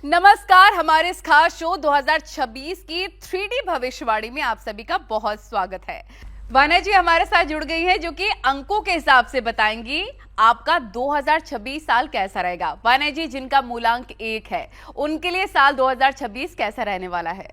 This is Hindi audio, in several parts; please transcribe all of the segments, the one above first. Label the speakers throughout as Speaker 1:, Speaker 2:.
Speaker 1: नमस्कार, हमारे इस खास शो 2026 की 3D भविष्यवाणी में आप सभी का बहुत स्वागत है। वाना जी हमारे साथ जुड़ गई है जो कि अंकों के हिसाब से बताएंगी आपका 2026 साल कैसा रहेगा। वाना जी जिनका मूलांक 1 है उनके लिए साल 2026 कैसा रहने वाला है?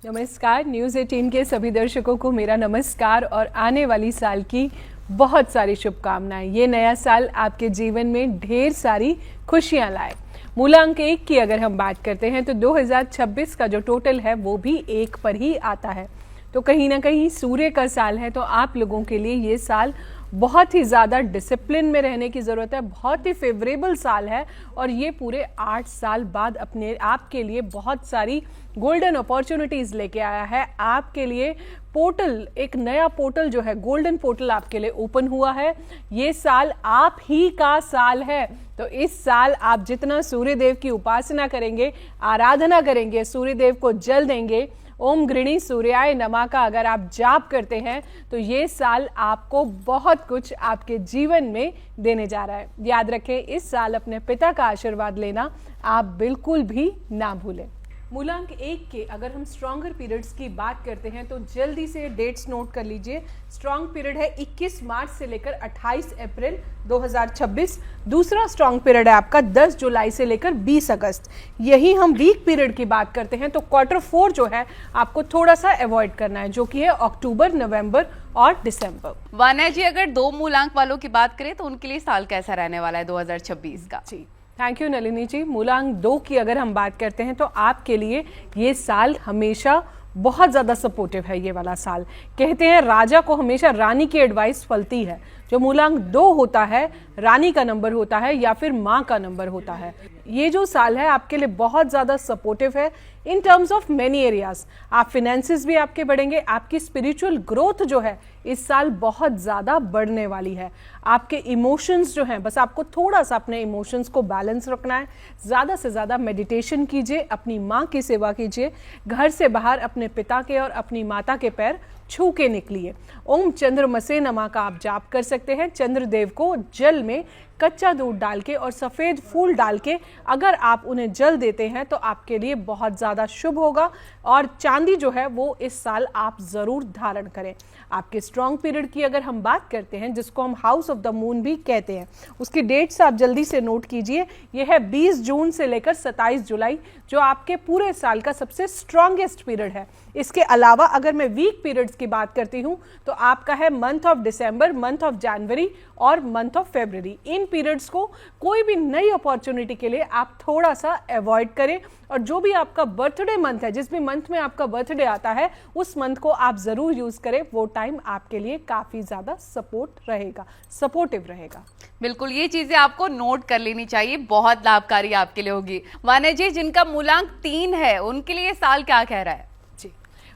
Speaker 2: नमस्कार, न्यूज़ 18 के सभी दर्शकों को मेरा नमस्कार और आने वाली साल की बहुत सारी शुभकामनाएं। ये नया साल आपके जीवन में ढेर सारी खुशियां लाए। मूलांक 1 की अगर हम बात करते हैं तो 2026 का जो टोटल है वो भी 1 पर ही आता है। तो कहीं ना कहीं सूर्य का साल है, तो आप लोगों के लिए ये साल बहुत ही ज़्यादा डिसिप्लिन में रहने की ज़रूरत है। बहुत ही फेवरेबल साल है और ये पूरे 8 साल बाद अपने आपके लिए बहुत सारी गोल्डन अपॉर्चुनिटीज़ लेके आया है। आपके लिए पोर्टल, एक नया पोर्टल जो है गोल्डन पोर्टल आपके लिए ओपन हुआ है। ये साल आप ही का साल है। तो इस साल आप जितना सूर्य देव की उपासना करेंगे, आराधना करेंगे, सूर्य देव को जल देंगे, ओम गृणी सूर्याय नमः का अगर आप जाप करते हैं तो ये साल आपको बहुत कुछ आपके जीवन में देने जा रहा है। याद रखें, इस साल अपने पिता का आशीर्वाद लेना आप बिल्कुल भी ना भूलें। मूलांक 1 के अगर हम स्ट्रॉन्गर पीरियड्स की बात करते हैं तो जल्दी से डेट्स नोट कर लीजिए। स्ट्रॉन्ग पीरियड है 21 मार्च से लेकर 28 अप्रैल 2026। दूसरा स्ट्रॉन्ग पीरियड है आपका 10 जुलाई से लेकर 20 अगस्त। यही हम वीक पीरियड की बात करते हैं तो क्वार्टर 4 जो है आपको थोड़ा सा अवॉइड करना है, जो कि है अक्टूबर, नवंबर और दिसंबर।
Speaker 1: वाना जी अगर 2 मूलांक वालों की बात करें तो उनके लिए साल कैसा रहने वाला है 2026 का?
Speaker 2: जी थैंक यू नलिनी जी। मूलांक 2 की अगर हम बात करते हैं तो आपके लिए ये साल हमेशा बहुत ज़्यादा सपोर्टिव है। ये वाला साल कहते हैं राजा को हमेशा रानी की एडवाइस फलती है। जो मूलांक 2 होता है रानी का नंबर होता है या फिर माँ का नंबर होता है। ये जो साल है आपके लिए बहुत ज़्यादा सपोर्टिव है in terms of many areas. आप फिनेंसेस भी आपके बढ़ेंगे। आपकी स्पिरिचुअल ग्रोथ जो है इस साल बहुत ज़्यादा बढ़ने वाली है। आपके इमोशंस जो हैं, बस आपको थोड़ा सा अपने इमोशंस को बैलेंस रखना है। ज़्यादा से ज़्यादा मेडिटेशन कीजिए, अपनी माँ की सेवा कीजिए, घर से बाहर अपने पिता के और अपनी माता के पैर छू के निकलिए। ओम चंद्रमसे नमः का आप जाप कर सकते हैं। चंद्रदेव को जल में कच्चा दूध डाल के और सफ़ेद फूल डाल के अगर आप उन्हें जल देते हैं तो आपके लिए बहुत ज़्यादा शुभ होगा। और चांदी जो है वो इस साल आप ज़रूर धारण करें। आपके स्ट्रॉन्ग पीरियड की अगर हम बात करते हैं, जिसको हम हाउस ऑफ द मून भी कहते हैं, उसकी डेट्स आप जल्दी से नोट कीजिए। यह है 20 जून से लेकर 27 जुलाई, जो आपके पूरे साल का सबसे स्ट्रॉन्गेस्ट पीरियड है। इसके अलावा अगर मैं वीक पीरियड्स की बात करती हूँ तो आपका है month of December, month of January और मंथ ऑफ फरवरी। इन पीरियड्स को कोई भी नई अपॉर्चुनिटी के लिए आप थोड़ा सा अवॉइड करें। और जो भी आपका बर्थडे मंथ है, जिस भी मंथ में आपका बर्थडे आता है, उस मंथ को आप ज़रूर यूज़ करें। वो टाइम आपके लिए काफ़ी ज़्यादा सपोर्टिव रहेगा।
Speaker 1: बिल्कुल, ये चीजें आपको नोट कर लेनी चाहिए, बहुत लाभकारी आपके लिए होगी। वाना जी जिनका मूलांक 3 है उनके लिए साल क्या कह रहा है?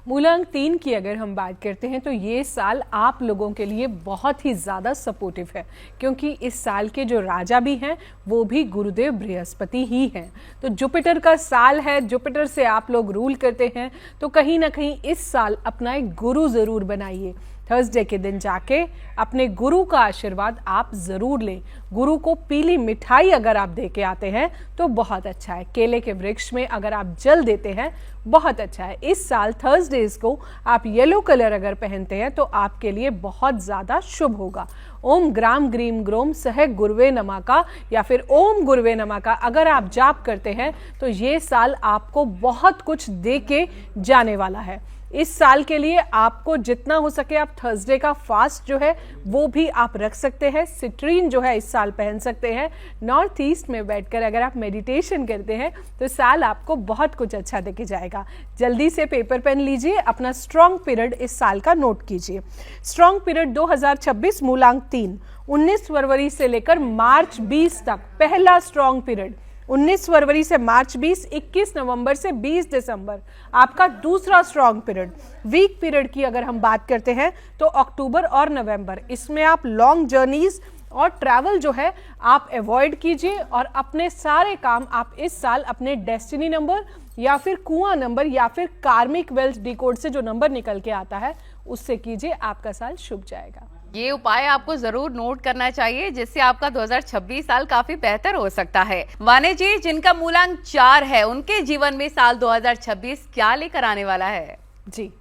Speaker 2: मूलांक 3 की अगर हम बात करते हैं तो ये साल आप लोगों के लिए बहुत ही ज़्यादा सपोर्टिव है, क्योंकि इस साल के जो राजा भी हैं वो भी गुरुदेव बृहस्पति ही हैं। तो जुपिटर का साल है, जुपिटर से आप लोग रूल करते हैं, तो कहीं ना कहीं इस साल अपना एक गुरु ज़रूर बनाइए। थर्सडे के दिन जाके अपने गुरु का आशीर्वाद आप ज़रूर लें। गुरु को पीली मिठाई अगर आप दे के आते हैं तो बहुत अच्छा है। केले के वृक्ष में अगर आप जल देते हैं बहुत अच्छा है। इस साल थर्सडेज को आप येलो कलर अगर पहनते हैं तो आपके लिए बहुत ज़्यादा शुभ होगा। ओम ग्राम ग्रीम ग्रोम सह गुरुवे नमः का या फिर ओम गुरुवे नमः का अगर आप जाप करते हैं तो ये साल आपको बहुत कुछ दे के जाने वाला है। इस साल के लिए आपको जितना हो सके आप थर्सडे का फास्ट जो है वो भी आप रख सकते हैं। सिट्रीन जो है इस साल पहन सकते हैं। नॉर्थ ईस्ट में बैठकर अगर आप मेडिटेशन करते हैं तो साल आपको बहुत कुछ अच्छा देके जाएगा। जल्दी से पेपर पेन लीजिए, अपना स्ट्रॉन्ग पीरियड इस साल का नोट कीजिए। स्ट्रॉन्ग पीरियड 2026 मूलांक 3, 19 फरवरी से लेकर मार्च 20 तक पहला स्ट्रॉन्ग पीरियड। 19 फरवरी से मार्च 20, 21 नवंबर से 20 दिसंबर आपका दूसरा स्ट्रॉन्ग पीरियड। वीक पीरियड की अगर हम बात करते हैं तो अक्टूबर और नवंबर, इसमें आप लॉन्ग जर्नीज और ट्रैवल जो है आप अवॉइड कीजिए और अपने सारे काम आप इस साल अपने डेस्टिनी नंबर या फिर कुआं नंबर या फिर कार्मिक वेल्थ डिकोड से जो नंबर निकल के आता है उससे कीजिए। आपका साल शुभ जाएगा।
Speaker 1: ये उपाय आपको जरूर नोट करना चाहिए, जिससे आपका 2026 साल काफी बेहतर हो सकता है। वाणी जी, जिनका मूलांक 4 है, उनके जीवन में साल 2026 क्या लेकर आने वाला है?
Speaker 2: जी,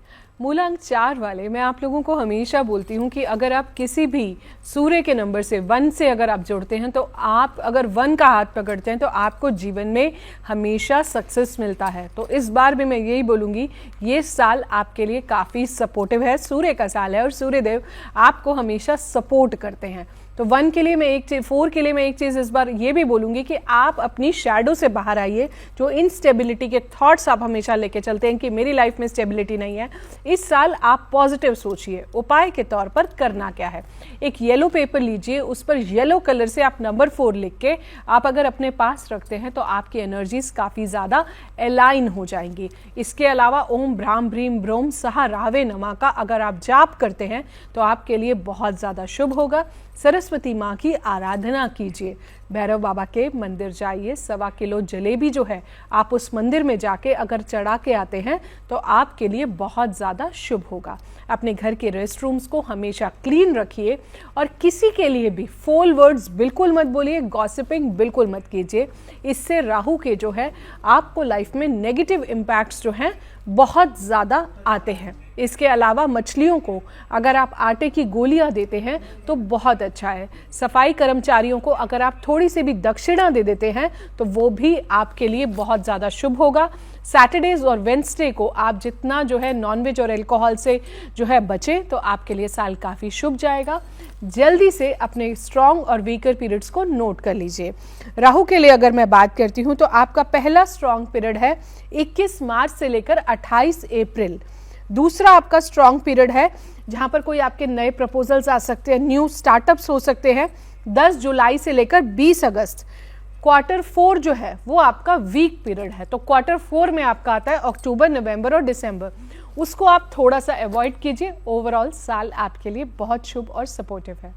Speaker 2: मूलांक 4 वाले, मैं आप लोगों को हमेशा बोलती हूँ कि अगर आप किसी भी सूर्य के नंबर से 1 से अगर आप जुड़ते हैं, तो आप अगर 1 का हाथ पकड़ते हैं तो आपको जीवन में हमेशा सक्सेस मिलता है। तो इस बार भी मैं यही बोलूँगी, ये साल आपके लिए काफ़ी सपोर्टिव है। सूर्य का साल है और सूर्यदेव आपको हमेशा सपोर्ट करते हैं। तो 1 के लिए मैं एक चीज़, 4 के लिए मैं एक चीज़ इस बार ये भी बोलूँगी कि आप अपनी शैडो से बाहर आइए। जो इनस्टेबिलिटी के थॉट्स आप हमेशा लेके चलते हैं कि मेरी लाइफ में स्टेबिलिटी नहीं है, इस साल आप पॉजिटिव सोचिए। उपाय के तौर पर करना क्या है, एक येलो पेपर लीजिए, उस पर येलो कलर से आप नंबर 4 लिख के आप अगर अपने पास रखते हैं तो आपकी एनर्जीज काफ़ी ज़्यादा अलाइन हो जाएंगी। इसके अलावा ओम भ्राम भ्रीम ब्रोम सहा रावे नमा का अगर आप जाप करते हैं तो आपके लिए बहुत ज़्यादा शुभ होगा। सरस्वती माँ की आराधना कीजिए, भैरव बाबा के मंदिर जाइए, 1.25 किलो जलेबी जो है आप उस मंदिर में जाके अगर चढ़ा के आते हैं तो आपके लिए बहुत ज़्यादा शुभ होगा। अपने घर के रेस्ट रूम्स को हमेशा क्लीन रखिए और किसी के लिए भी फोल वर्ड्स बिल्कुल मत बोलिए, गॉसिपिंग बिल्कुल मत कीजिए। इससे राहु के जो है आपको लाइफ में नेगेटिव इम्पैक्ट्स जो हैं बहुत ज़्यादा आते हैं। इसके अलावा मछलियों को अगर आप आटे की गोलियां देते हैं तो बहुत अच्छा है। सफाई कर्मचारियों को अगर आप थोड़ी सी भी दक्षिणा दे देते हैं तो वो भी आपके लिए बहुत ज़्यादा शुभ होगा। सैटरडेज और वेंसडे को आप जितना जो है नॉनवेज और अल्कोहल से जो है बचें तो आपके लिए साल काफ़ी शुभ जाएगा। जल्दी से अपने स्ट्रॉन्ग और वीकर पीरियड्स को नोट कर लीजिए। राहु के लिए अगर मैं बात करती हूँ तो आपका पहला स्ट्रॉन्ग पीरियड है 21 मार्च से लेकर 28 अप्रैल। दूसरा आपका स्ट्रॉन्ग पीरियड है जहां पर कोई आपके नए प्रपोजल्स आ सकते हैं, न्यू स्टार्टअप्स हो सकते हैं, 10 जुलाई से लेकर 20 अगस्त। क्वार्टर 4 जो है वो आपका वीक पीरियड है। तो क्वार्टर 4 में आपका आता है अक्टूबर, नवंबर और दिसंबर, उसको आप थोड़ा सा अवॉइड कीजिए। ओवरऑल साल आपके लिए बहुत शुभ और सपोर्टिव है।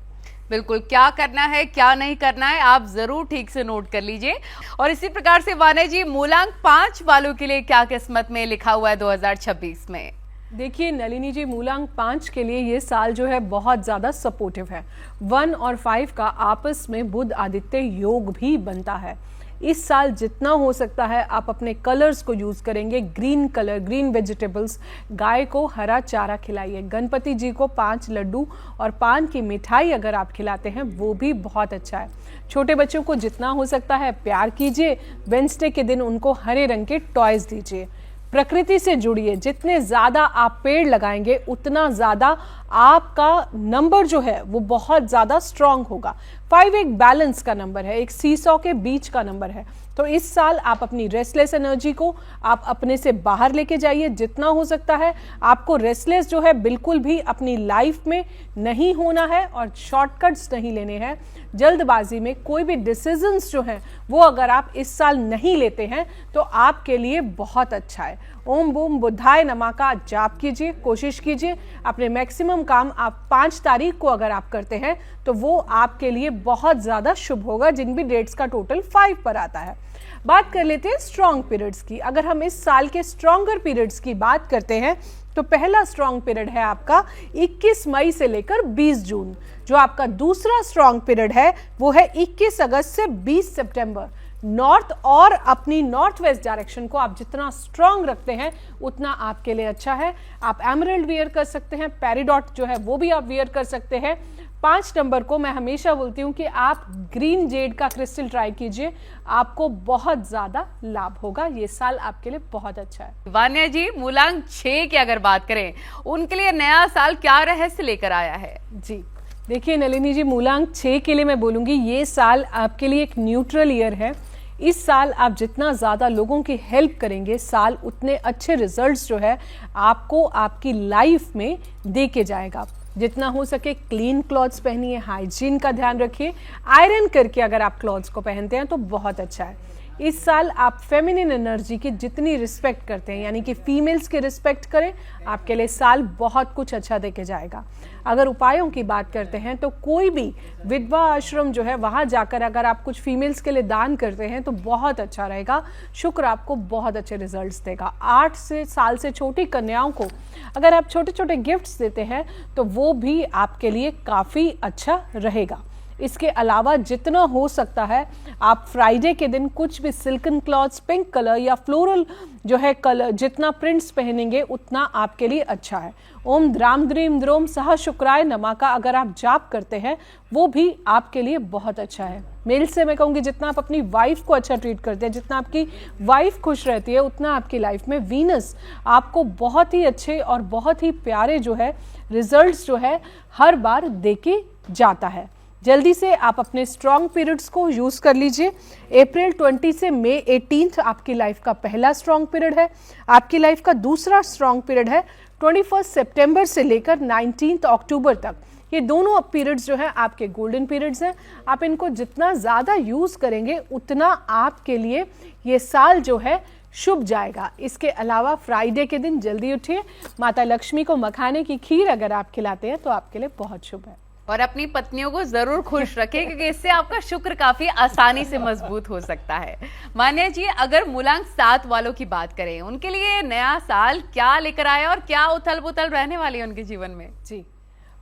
Speaker 1: बिल्कुल, क्या करना है क्या नहीं करना है आप जरूर ठीक से नोट कर लीजिए। और इसी प्रकार से वाणी जी, मूलांक 5 वालों के लिए क्या किस्मत में लिखा हुआ है 2026 में?
Speaker 2: देखिए नलिनी जी, मूलांक 5 के लिए ये साल जो है बहुत ज़्यादा सपोर्टिव है। 1 और 5 का आपस में बुध आदित्य योग भी बनता है। इस साल जितना हो सकता है आप अपने कलर्स को यूज़ करेंगे, ग्रीन कलर, ग्रीन वेजिटेबल्स, गाय को हरा चारा खिलाइए, गणपति जी को 5 लड्डू और पान की मिठाई अगर आप खिलाते हैं वो भी बहुत अच्छा है। छोटे बच्चों को जितना हो सकता है प्यार कीजिए। वेंसडे के दिन उनको हरे रंग के टॉयज दीजिए। प्रकृति से जुड़िए, जितने ज़्यादा आप पेड़ लगाएंगे उतना ज़्यादा आपका नंबर जो है वो बहुत ज़्यादा स्ट्रांग होगा। 5 एक बैलेंस का नंबर है, एक सीसॉ के बीच का नंबर है। तो इस साल आप अपनी रेस्टलेस एनर्जी को आप अपने से बाहर लेके जाइए जितना हो सकता है। आपको रेस्टलेस जो है बिल्कुल भी अपनी लाइफ में नहीं होना है और शॉर्टकट्स नहीं लेने हैं। जल्दबाजी में कोई भी डिसीजंस जो हैं वो अगर आप इस साल नहीं लेते हैं तो आपके लिए बहुत अच्छा है। ओम बूम बुद्धाय नमः का जाप कीजिए, कोशिश कीजिए अपने मैक्सिमम काम आप 5 तारीख को अगर आप करते हैं तो वो आपके लिए बहुत ज़्यादा शुभ होगा, जिन भी डेट्स का टोटल 5 पर आता है। बात कर लेते हैं स्ट्रॉन्ग पीरियड्स की। अगर हम इस साल के स्ट्रॉन्गर पीरियड्स की बात करते हैं तो पहला स्ट्रॉन्ग पीरियड है आपका 21 मई से लेकर 20 जून। जो आपका दूसरा स्ट्रॉन्ग पीरियड है वो है 21 अगस्त से 20 सितंबर। नॉर्थ और अपनी नॉर्थ वेस्ट डायरेक्शन को आप जितना स्ट्रॉन्ग रखते हैं उतना आपके लिए अच्छा है। आप एमरल्ड वियर कर सकते हैं, पेरिडॉट जो है वो भी आप वियर कर सकते हैं। 5 नंबर को मैं हमेशा बोलती हूँ कि आप ग्रीन जेड का क्रिस्टल ट्राई कीजिए, आपको बहुत ज्यादा लाभ होगा। ये साल आपके लिए बहुत अच्छा है।
Speaker 1: वान्या जी, मूलांक 6 की अगर बात करें, उनके लिए नया साल क्या रहस्य लेकर आया है?
Speaker 2: जी देखिए नलिनी जी, मूलांक 6 के लिए मैं बोलूँगी ये साल आपके लिए एक न्यूट्रल ईयर है। इस साल आप जितना ज़्यादा लोगों की हेल्प करेंगे, साल उतने अच्छे रिजल्ट्स जो है आपको आपकी लाइफ में दे के जाएगा। जितना हो सके क्लीन क्लॉथ्स पहनिए, हाइजीन का ध्यान रखिए। आयरन करके अगर आप क्लॉथ्स को पहनते हैं तो बहुत अच्छा है। इस साल आप फेमिनिन एनर्जी की जितनी रिस्पेक्ट करते हैं, यानी कि फीमेल्स की रिस्पेक्ट करें, आपके लिए साल बहुत कुछ अच्छा देके जाएगा। अगर उपायों की बात करते हैं तो कोई भी विधवा आश्रम जो है वहाँ जाकर अगर आप कुछ फीमेल्स के लिए दान करते हैं तो बहुत अच्छा रहेगा। शुक्र आपको बहुत अच्छे रिजल्ट्स देगा। 8 साल से छोटी कन्याओं को अगर आप छोटे छोटे गिफ्ट्स देते हैं तो वो भी आपके लिए काफ़ी अच्छा रहेगा। इसके अलावा जितना हो सकता है आप फ्राइडे के दिन कुछ भी सिल्कन क्लॉथ्स, पिंक कलर या फ्लोरल जो है कलर, जितना प्रिंट्स पहनेंगे उतना आपके लिए अच्छा है। ओम द्राम द्रीम द्रोम सह शुक्राय नमा का अगर आप जाप करते हैं वो भी आपके लिए बहुत अच्छा है। मेल से मैं कहूँगी जितना आप अपनी वाइफ को अच्छा ट्रीट करते हैं, जितना आपकी वाइफ खुश रहती है, उतना आपकी लाइफ में वीनस आपको बहुत ही अच्छे और बहुत ही प्यारे जो है रिजल्ट्स जो है हर बार देके जाता है। जल्दी से आप अपने स्ट्रॉन्ग पीरियड्स को यूज़ कर लीजिए। अप्रैल 20 से मई 18 आपकी लाइफ का पहला स्ट्रॉन्ग पीरियड है। आपकी लाइफ का दूसरा स्ट्रॉन्ग पीरियड है 21 सितंबर से लेकर 19 अक्टूबर तक। ये दोनों पीरियड्स जो है आपके गोल्डन पीरियड्स हैं। आप इनको जितना ज़्यादा यूज़ करेंगे उतना आपके लिए ये साल जो है शुभ जाएगा। इसके अलावा फ्राइडे के दिन जल्दी उठिए, माता लक्ष्मी को मखाने की खीर अगर आप खिलाते हैं तो आपके लिए बहुत शुभ है।
Speaker 1: और अपनी पत्नियों को जरूर खुश रखें क्योंकि इससे आपका शुक्र काफी आसानी से मजबूत हो सकता है। मान्या जी, अगर मूलांक 7 वालों की बात करें, उनके लिए नया साल क्या लेकर आया और क्या उथल पुथल रहने वाली है उनके जीवन में?
Speaker 2: जी,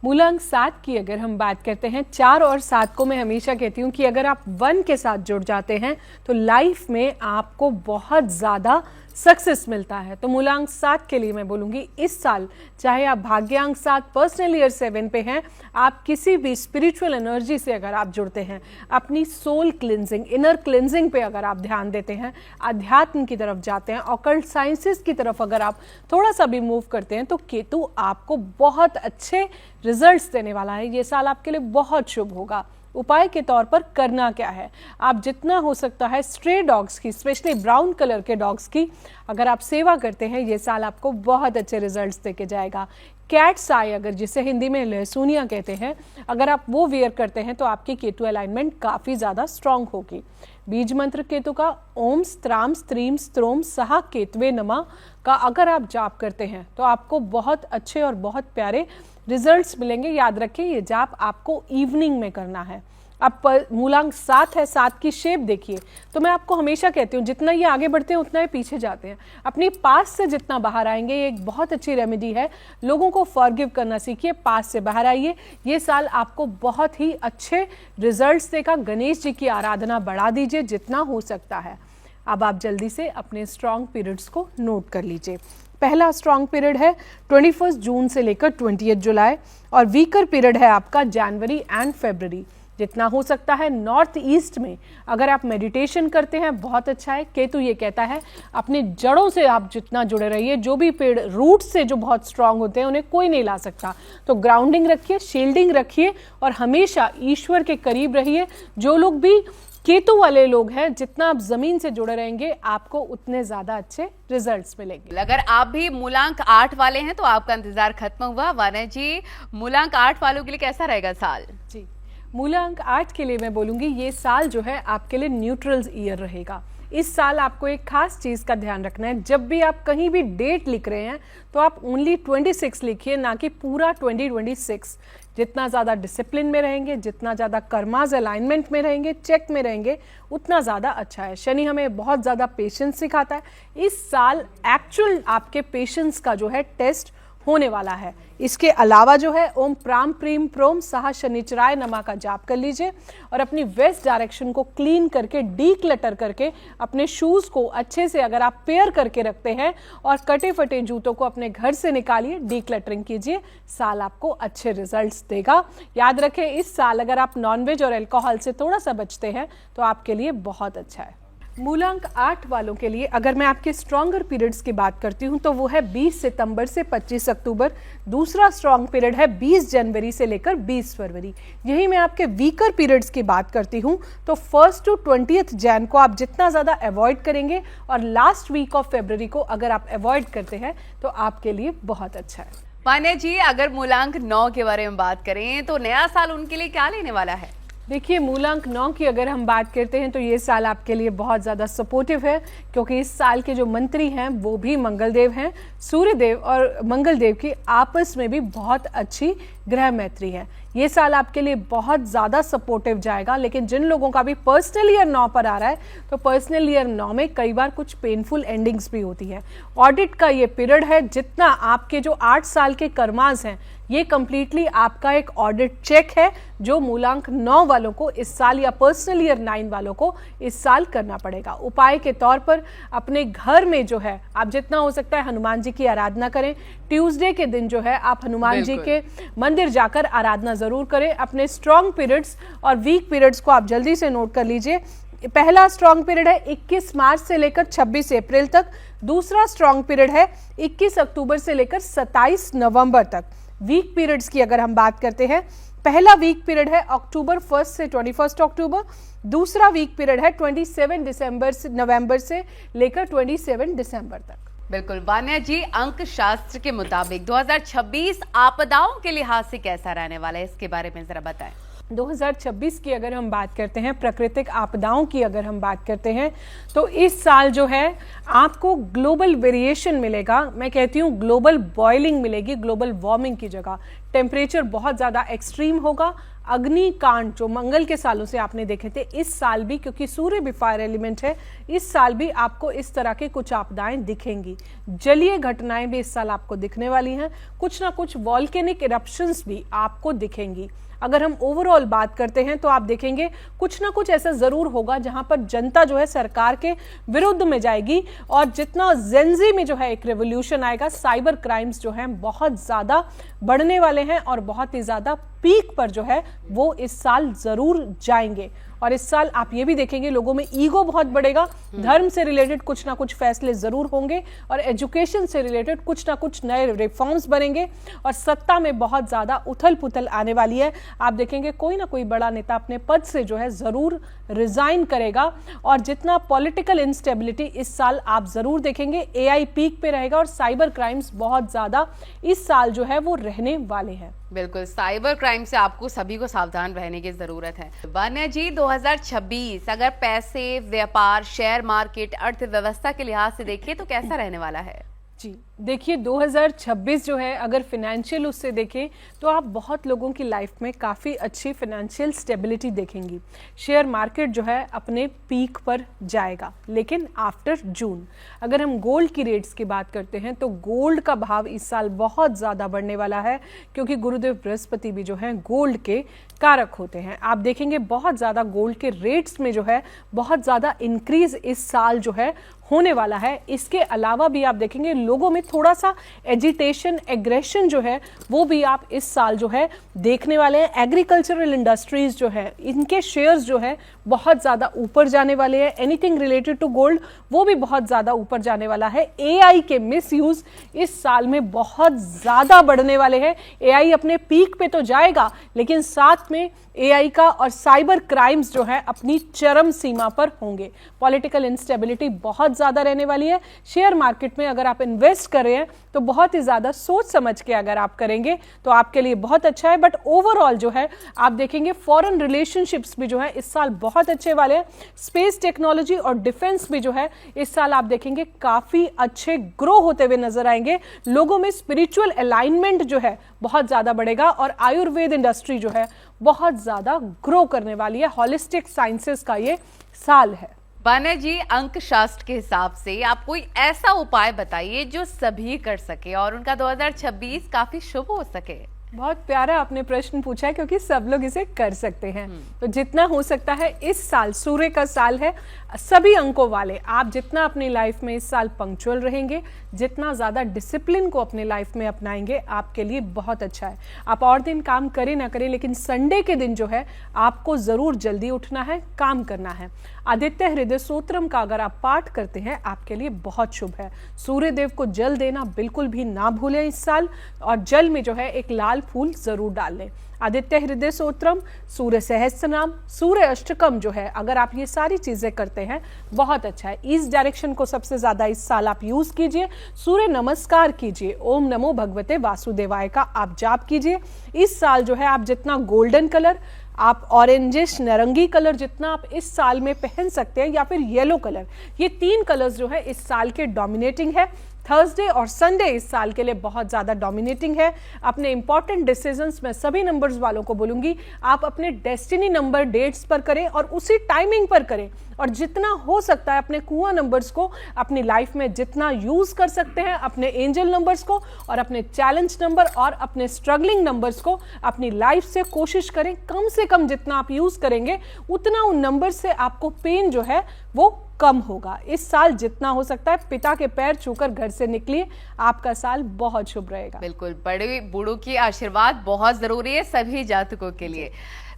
Speaker 2: मूलांक 7 की अगर हम बात करते हैं, 4 और 7 को मैं हमेशा कहती हूँ कि अगर आप 1 के साथ जुड़ जाते हैं तो लाइफ में आपको बहुत ज़्यादा सक्सेस मिलता है। तो मूलांक 7 के लिए मैं बोलूँगी इस साल चाहे आप भाग्यांक 7 पर्सनल ईयर 7 पे हैं, आप किसी भी स्पिरिचुअल एनर्जी से अगर आप जुड़ते हैं, अपनी सोल क्लिनजिंग, इनर क्लिनजिंग पे अगर आप ध्यान देते हैं, अध्यात्म की तरफ जाते हैं, ऑकल्ट साइंसेस की तरफ अगर आप थोड़ा सा भी मूव करते हैं तो केतु आपको बहुत अच्छे रिजल्ट्स देने वाला है। ये साल आपके लिए बहुत शुभ होगा। उपाय के तौर पर करना क्या है, आप जितना हो सकता है स्ट्रे डॉग्स की, स्पेशली ब्राउन कलर के डॉग्स की अगर आप सेवा करते हैं, ये साल आपको बहुत अच्छे रिजल्ट्स देके जाएगा। कैट्स आई, अगर जिसे हिंदी में लहसुनिया कहते हैं, अगर आप वो वेयर करते हैं तो आपकी केतु अलाइनमेंट काफ़ी ज़्यादा स्ट्रांग होगी। बीज मंत्र केतु का ओम स्त्राम स्त्रीम स्त्रोम सहा केतवे नमा का अगर आप जाप करते हैं तो आपको बहुत अच्छे और बहुत प्यारे रिजल्ट्स मिलेंगे। याद रखें ये जाप आपको इवनिंग में करना है। अब मूलांक 7 है, 7 की शेप देखिए, तो मैं आपको हमेशा कहती हूँ जितना ये आगे बढ़ते हैं उतना ये पीछे जाते हैं। अपनी पास से जितना बाहर आएंगे, ये एक बहुत अच्छी रेमेडी है। लोगों को फॉरगिव करना सीखिए, पास से बाहर आइए। ये साल आपको बहुत ही अच्छे रिजल्ट्स देगा। गणेश जी की आराधना बढ़ा दीजिए जितना हो सकता है। अब आप जल्दी से अपने स्ट्रॉन्ग पीरियड्स को नोट कर लीजिए। पहला स्ट्रॉन्ग पीरियड है 21 जून से लेकर 20 जुलाई और वीकर पीरियड है आपका जनवरी एंड फरवरी। जितना हो सकता है नॉर्थ ईस्ट में अगर आप मेडिटेशन करते हैं बहुत अच्छा है। केतु ये कहता है अपनी जड़ों से आप जितना जुड़े रहिए, जो भी पेड़ रूट से जो बहुत स्ट्रांग होते हैं उन्हें कोई नहीं ला सकता। तो ग्राउंडिंग रखिए, शील्डिंग रखिए और हमेशा ईश्वर के करीब रहिए। जो लोग भी केतु वाले लोग हैं, जितना आप जमीन से जुड़े रहेंगे आपको उतने ज्यादा अच्छे रिजल्ट्स मिलेंगे।
Speaker 1: अगर आप भी मूलांक 8 वाले हैं तो आपका इंतजार खत्म हुआ। वाना जी, मूलांक 8 वालों के लिए कैसा रहेगा साल?
Speaker 2: जी, मूलांक 8 के लिए मैं बोलूँगी ये साल जो है आपके लिए न्यूट्रल ईयर रहेगा। इस साल आपको एक खास चीज़ का ध्यान रखना है, जब भी आप कहीं भी डेट लिख रहे हैं तो आप ओनली 26 लिखिए, ना कि पूरा 2026। जितना ज़्यादा डिसिप्लिन में रहेंगे, जितना ज़्यादा कर्माज अलाइनमेंट में रहेंगे, चेक में रहेंगे, उतना ज़्यादा अच्छा है। शनि हमें बहुत ज़्यादा पेशेंस सिखाता है। इस साल एक्चुअल आपके पेशेंस का जो है टेस्ट होने वाला है। इसके अलावा जो है ओम प्राम प्रीम प्रोम सहा शनिचराय नमा का जाप कर लीजिए और अपनी वेस्ट डायरेक्शन को क्लीन करके, डी क्लटर करके, अपने शूज़ को अच्छे से अगर आप पेयर करके रखते हैं और कटे फटे जूतों को अपने घर से निकालिए, डी क्लटरिंग कीजिए। साल आपको अच्छे रिजल्ट्स देगा। याद रखें इस साल अगर आप नॉनवेज और अल्कोहल से थोड़ा सा बचते हैं तो आपके लिए बहुत अच्छा है। मूलांक 8 वालों के लिए अगर मैं आपके स्ट्रॉन्गर पीरियड्स की बात करती हूं तो वो है 20 सितंबर से 25 अक्टूबर। दूसरा स्ट्रॉन्ग पीरियड है 20 जनवरी से लेकर 20 फरवरी। यही मैं आपके वीकर पीरियड्स की बात करती हूं तो 1 to 20 जैन को आप जितना ज़्यादा अवॉइड करेंगे और लास्ट वीक ऑफ फरवरी को अगर आप अवॉइड करते हैं तो आपके लिए बहुत अच्छा है।
Speaker 1: वाना जी, अगर मूलांक 9 के बारे में बात करें तो नया साल उनके लिए क्या लेने वाला है?
Speaker 2: देखिए, मूलांक 9 की अगर हम बात करते हैं तो ये साल आपके लिए बहुत ज़्यादा सपोर्टिव है, क्योंकि इस साल के जो मंत्री हैं वो भी मंगलदेव हैं। सूर्यदेव और मंगलदेव की आपस में भी बहुत अच्छी ग्रह मैत्री है। ये साल आपके लिए बहुत ज़्यादा सपोर्टिव जाएगा। लेकिन जिन लोगों का भी पर्सनल ईयर 9 पर आ रहा है, तो पर्सनल ईयर 9 में कई बार कुछ पेनफुल एंडिंग्स भी होती है। ऑडिट का ये पीरियड है, जितना आपके जो 8 साल के कर्मास हैं, ये कंप्लीटली आपका एक ऑडिट चेक है जो मूलांक 9 वालों को इस साल या पर्सनल ईयर 9 वालों को इस साल करना पड़ेगा। उपाय के तौर पर अपने घर में जो है आप जितना हो सकता है हनुमान जी की आराधना करें। ट्यूसडे के दिन जो है आप हनुमान जी के मंदिर जाकर आराधना जरूर करें। अपने स्ट्रॉन्ग पीरियड्स और वीक पीरियड्स को आप जल्दी से नोट कर लीजिए। पहला स्ट्रॉन्ग पीरियड है 21 मार्च से लेकर 26 अप्रैल तक। दूसरा स्ट्रॉन्ग पीरियड है 21 अक्टूबर से लेकर 27 नवंबर तक। वीक पीरियड्स की अगर हम बात करते हैं, पहला वीक पीरियड है अक्टूबर 1 से 21 अक्टूबर। दूसरा वीक पीरियड है 27 नवंबर से लेकर 27 दिसंबर तक।
Speaker 1: बिल्कुल वान्या जी, अंक शास्त्र के मुताबिक 2026 आपदाओं के लिहाज से कैसा रहने वाला है, इसके बारे में जरा बताएं।
Speaker 2: 2026 की अगर हम बात करते हैं, प्राकृतिक आपदाओं की अगर हम बात करते हैं, तो इस साल जो है आपको ग्लोबल वेरिएशन मिलेगा। मैं कहती हूँ ग्लोबल बॉइलिंग मिलेगी, ग्लोबल वार्मिंग की जगह। टेम्परेचर बहुत ज़्यादा एक्सट्रीम होगा। अग्निकांड जो मंगल के सालों से आपने देखे थे, इस साल भी, क्योंकि सूर्य भी फायर एलिमेंट है, इस साल भी आपको इस तरह के कुछ आपदाएं दिखेंगी। जलीय घटनाएं भी इस साल आपको दिखने वाली हैं। कुछ ना कुछ वॉल्केनिक इरप्शंस भी आपको दिखेंगी। अगर हम ओवरऑल बात करते हैं तो आप देखेंगे कुछ ना कुछ ऐसा जरूर होगा जहां पर जनता जो है सरकार के विरुद्ध में जाएगी। और जितना जेंजी में जो है एक रेवोल्यूशन आएगा, साइबर क्राइम्स जो है बहुत ज्यादा बढ़ने वाले हैं और बहुत ही ज्यादा पीक पर जो है वो इस साल जरूर जाएंगे। और इस साल आप ये भी देखेंगे लोगों में ईगो बहुत बढ़ेगा। धर्म से रिलेटेड कुछ ना कुछ फैसले जरूर होंगे और एजुकेशन से रिलेटेड कुछ ना कुछ नए रिफॉर्म्स बनेंगे। और सत्ता में बहुत ज्यादा उथल पुथल आने वाली है। आप देखेंगे कोई ना कोई बड़ा नेता अपने पद से जो है जरूर रिजाइन करेगा। और जितना पॉलिटिकल इंस्टेबिलिटी इस साल आप जरूर देखेंगे, एआई पीक पे रहेगा और साइबर क्राइम्स बहुत ज्यादा इस साल जो है वो रहने वाले हैं।
Speaker 1: बिल्कुल, साइबर क्राइम से आपको सभी को सावधान रहने की जरूरत है। वान्या जी, 2026 अगर पैसे, व्यापार, शेयर मार्केट, अर्थव्यवस्था के लिहाज से देखिए तो कैसा रहने वाला है?
Speaker 2: जी देखिए, 2026 जो है अगर फिनेंशियल उससे देखें तो आप बहुत लोगों की लाइफ में काफ़ी अच्छी फिनेंशियल स्टेबिलिटी देखेंगी। शेयर मार्केट जो है अपने पीक पर जाएगा, लेकिन आफ्टर जून। अगर हम गोल्ड की रेट्स की बात करते हैं तो गोल्ड का भाव इस साल बहुत ज़्यादा बढ़ने वाला है, क्योंकि गुरुदेव बृहस्पति भी जो है गोल्ड के कारक होते हैं। आप देखेंगे बहुत ज़्यादा गोल्ड के रेट्स में जो है बहुत ज़्यादा इंक्रीज इस साल जो है होने वाला है। इसके अलावा भी आप देखेंगे लोगों में थोड़ा सा एजिटेशन, एग्रेशन जो है वो भी आप इस साल जो है देखने वाले हैं। एग्रीकल्चरल इंडस्ट्रीज जो है इनके शेयर्स जो है बहुत ज़्यादा ऊपर जाने वाले हैं। एनीथिंग रिलेटेड टू गोल्ड वो भी बहुत ज़्यादा ऊपर जाने वाला है। एआई के मिसयूज इस साल में बहुत ज़्यादा बढ़ने वाले हैं। एआई अपने पीक पे तो जाएगा, लेकिन साथ में एआई का और साइबर क्राइम्स जो है अपनी चरम सीमा पर होंगे। पॉलिटिकल इंस्टेबिलिटी बहुत ज़्यादा रहने वाली है। शेयर मार्केट में अगर आप इन्वेस्ट कर रहे हैं तो बहुत ही ज़्यादा सोच समझ के अगर आप करेंगे तो आपके लिए बहुत अच्छा है। बट ओवरऑल जो है आप देखेंगे फॉरेन रिलेशनशिप्स भी जो है इस साल बहुत अच्छे वाले हैं। स्पेस टेक्नोलॉजी और डिफेंस भी जो है इस साल आप देखेंगे काफ़ी अच्छे ग्रो होते हुए नजर आएंगे। लोगों में स्पिरिचुअल अलाइनमेंट जो है बहुत ज़्यादा बढ़ेगा और आयुर्वेद इंडस्ट्री जो है बहुत ज़्यादा ग्रो करने वाली है। हॉलिस्टिक साइंसेस का ये साल है।
Speaker 1: वान्या जी, अंक शास्त्र के हिसाब से आप कोई ऐसा उपाय बताइए जो सभी कर सके और उनका 2026 काफी शुभ हो सके।
Speaker 2: बहुत प्यारा आपने प्रश्न पूछा है, क्योंकि सब लोग इसे कर सकते हैं। तो जितना हो सकता है इस साल सूर्य का साल है, सभी अंकों वाले आप जितना अपनी लाइफ में इस साल पंक्चुअल रहेंगे, जितना ज़्यादा डिसिप्लिन को अपने लाइफ में अपनाएंगे, आपके लिए बहुत अच्छा है। आप और दिन काम करें ना करें, लेकिन संडे के दिन जो है आपको ज़रूर जल्दी उठना है, काम करना है। आदित्य हृदय स्तोत्रम का अगर आप पाठ करते हैं आपके लिए बहुत शुभ है। सूर्य देव को जल देना बिल्कुल भी ना भूलें इस साल, और जल में जो है एक लाल फूल जरूर डाल लें। आदित्य हृदय स्तोत्रम, सूर्य सहस्त्रनाम, सूर्य अष्टकम जो है अगर आप ये सारी चीजें करते हैं बहुत अच्छा है। ईस्ट डायरेक्शन को सबसे ज्यादा इस साल आप यूज कीजिए। सूर्य नमस्कार कीजिए, ओम नमो भगवते वासुदेवाय का आप जाप कीजिए। इस साल जो है आप जितना गोल्डन कलर, आप ऑरेंजिश नारंगी कलर जितना आप इस साल में पहन सकते हैं, या फिर येलो कलर, ये 3 कलर्स जो है इस साल के डोमिनेटिंग है। थर्सडे और संडे इस साल के लिए बहुत ज़्यादा डोमिनेटिंग है। अपने इंपॉर्टेंट डिसीजंस मैं सभी नंबर्स वालों को बोलूंगी, आप अपने डेस्टिनी नंबर डेट्स पर करें और उसी टाइमिंग पर करें, और जितना हो सकता है अपने कुआं नंबर्स को अपनी लाइफ में जितना यूज कर सकते हैं, अपने एंजल नंबर्स को और अपने चैलेंज नंबर और अपने स्ट्रगलिंग नंबर्स को अपनी लाइफ से कोशिश करें, कम से कम जितना आप यूज करेंगे उतना उन नंबर से आपको पेन जो है वो कम होगा। इस साल जितना हो सकता है पिता के पैर छूकर घर से निकलिए, आपका साल बहुत शुभ रहेगा।
Speaker 1: बिल्कुल, बड़े बूढ़ों की आशीर्वाद बहुत जरूरी है सभी जातकों के लिए।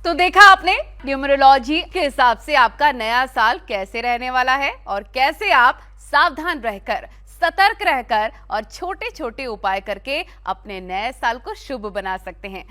Speaker 1: तो देखा आपने न्यूमरोलॉजी के हिसाब से आपका नया साल कैसे रहने वाला है और कैसे आप सावधान रहकर, सतर्क रहकर और छोटे छोटे उपाय करके अपने नए साल को शुभ बना सकते हैं।